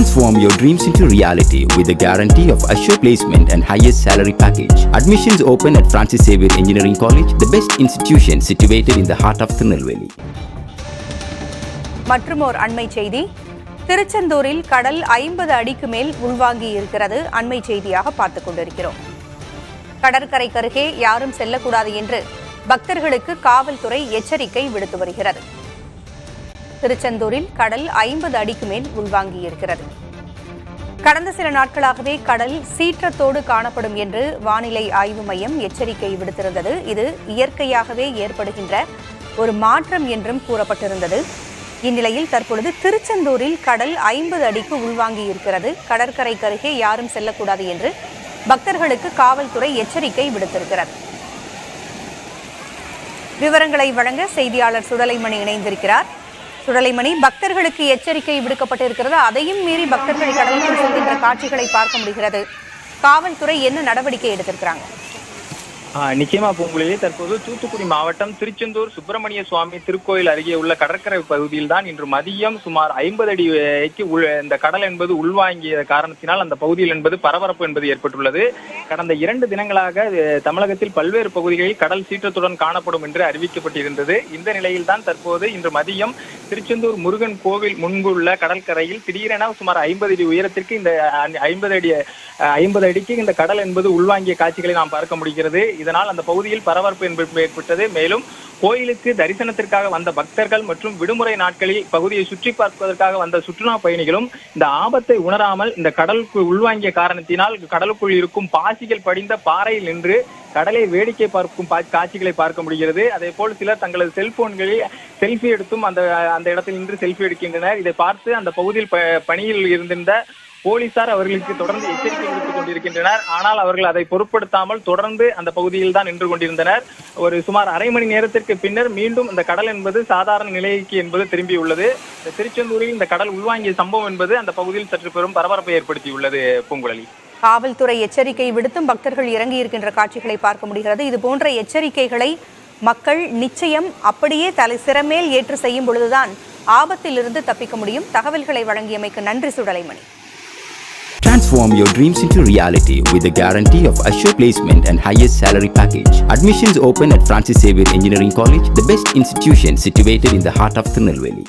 Transform your dreams into reality with the guarantee of assured placement and highest salary package. Admissions open at Francis Xavier Engineering College, the best institution situated in the heart of Tirunelveli. மற்றுமோர் அண்மை செய்தி. திருச்செந்தூரில் கடல் 50 அடிக்கு மேல் உள்வாங்கி இருக்கிறது. அண்மை செய்தியாக பார்த்துக் கொண்டிருக்கிறோம். கடற்கரைக்கு அருகே யாரும் செல்லக்கூடாது என்று பக்தர்களுக்கு காவல்துறை எச்சரிக்கை விடுத்து வருகிறது. திருச்செந்தூரில் கடல் 50 அடிக்கு மேல் உள்வாங்கி இருக்கிறது. கடந்த சில நாட்களாகவே கடல் சீற்றத்தோடு காணப்படும் என்று வானிலை ஆய்வு மையம் எச்சரிக்கை விடுத்திருந்தது. இது இயற்கையாகவே ஏற்படுகின்ற ஒரு மாற்றம் என்றும் கூறப்பட்டிருந்தது. இந்நிலையில் தற்பொழுது திருச்செந்தூரில் கடல் 50 அடிக்கு உள்வாங்கி இருக்கிறது. கடற்கரைக்கு அருகே யாரும் செல்லக்கூடாது என்று பக்தர்களுக்கு காவல்துறை எச்சரிக்கை விடுத்திருக்கிறது. விவரங்களை வழங்க செய்தியாளர் சுடலைமணி இணைந்திருக்கிறார். சுடலைமணி, பக்தர்களுக்கு எச்சரிக்கை விடுக்கப்பட்டிருக்கிறது. அதையும் மீறி பக்தர்கள் கடலுக்குள் செல்கின்ற காட்சிகளை பார்க்க முடிகிறது. காவல்துறை என்ன நடவடிக்கை எடுத்திருக்கிறாங்க? நிச்சயமா பூங்குழலி, தற்போது தூத்துக்குடி மாவட்டம் திருச்செந்தூர் சுப்பிரமணிய சுவாமி திருக்கோயில் அருகே உள்ள கடற்கரை பகுதியில் தான் இன்று மதியம் சுமார் 50 அடிக்கு இந்த கடல் என்பது உள்வாங்கிய காரணத்தினால் அந்த பகுதியில் என்பது பரபரப்பு என்பது ஏற்பட்டுள்ளது. கடந்த 2 தினங்களாக தமிழகத்தில் பல்வேறு பகுதிகளில் கடல் சீற்றத்துடன் காணப்படும் என்று அறிவிக்கப்பட்டிருந்தது. இந்த நிலையில் தான் தற்போது இன்று மதியம் திருச்செந்தூர் முருகன் கோவில் முன்புள்ள கடற்கரையில் திடீரென சுமார் 50 அடி உயரத்திற்கு இந்த 50 அடிக்கு இந்த கடல் என்பது உள்வாங்கிய காட்சிகளை நாம் பார்க்க முடிகிறது. இதனால் அந்த பகுதியில் பரபரப்பு என்பது ஏற்பட்டது. மேலும் கோயிலுக்கு தரிசனத்திற்காக வந்த பக்தர்கள் மற்றும் விடுமுறை நாட்களில் பகுதியை சுற்றி பார்ப்பதற்காக வந்த சுற்றுலா பயணிகளும் இந்த ஆபத்தை உணராமல் இந்த கடலுக்கு உள்வாங்கிய காரணத்தினால் கடலுக்குள் இருக்கும் பாசிகள் படிந்த பாறையில் நின்று கடலை வேடிக்கை பார்க்கும் காட்சிகளை பார்க்க முடிகிறது. அதே போல் சிலர் தங்களது செல்போன்களில் செல்ஃபி எடுத்தும் அந்த இடத்தில் நின்று செல்ஃபி எடுக்கின்றனர். இதை பார்த்து அந்த பகுதியில் பணியில் இருந்திருந்த போலீசார் அவர்களுக்கு தொடர்ந்து எச்சரிக்கை விடுத்துக் கொண்டிருக்கின்றனர். ஆனால் அவர்கள் அதை பொருட்படுத்தாமல் தொடர்ந்து அந்த பகுதியில் தான் நின்று கொண்டிருந்தனர். ஒரு சுமார் அரை மணி நேரத்திற்கு பின்னர் மீண்டும் இந்த கடல் என்பது சாதாரண நிலைக்கு என்பது திரும்பியுள்ளது. திருச்செந்தூரில் இந்த கடல் உள்வாங்கிய சம்பவம் என்பது அந்த பகுதியில் சற்று பெரும் பரபரப்பை ஏற்படுத்தியுள்ளது. பூங்குழலி, காவல்துறை எச்சரிக்கை விடுத்தும் பக்தர்கள் இறங்கி இருக்கின்ற காட்சிகளை பார்க்க முடிகிறது. இது போன்ற எச்சரிக்கைகளை மக்கள் நிச்சயம் அப்படியே சிரமேல் ஏற்று செய்யும் பொழுதுதான் ஆபத்திலிருந்து தப்பிக்க முடியும். தகவல்களை வழங்கியமைக்கு நன்றி Sudalaimani. Transform your dreams into reality with the guarantee of assured placement and highest salary package. Admissions open at Francis Xavier Engineering College, the best institution situated in the heart of Tirunelveli.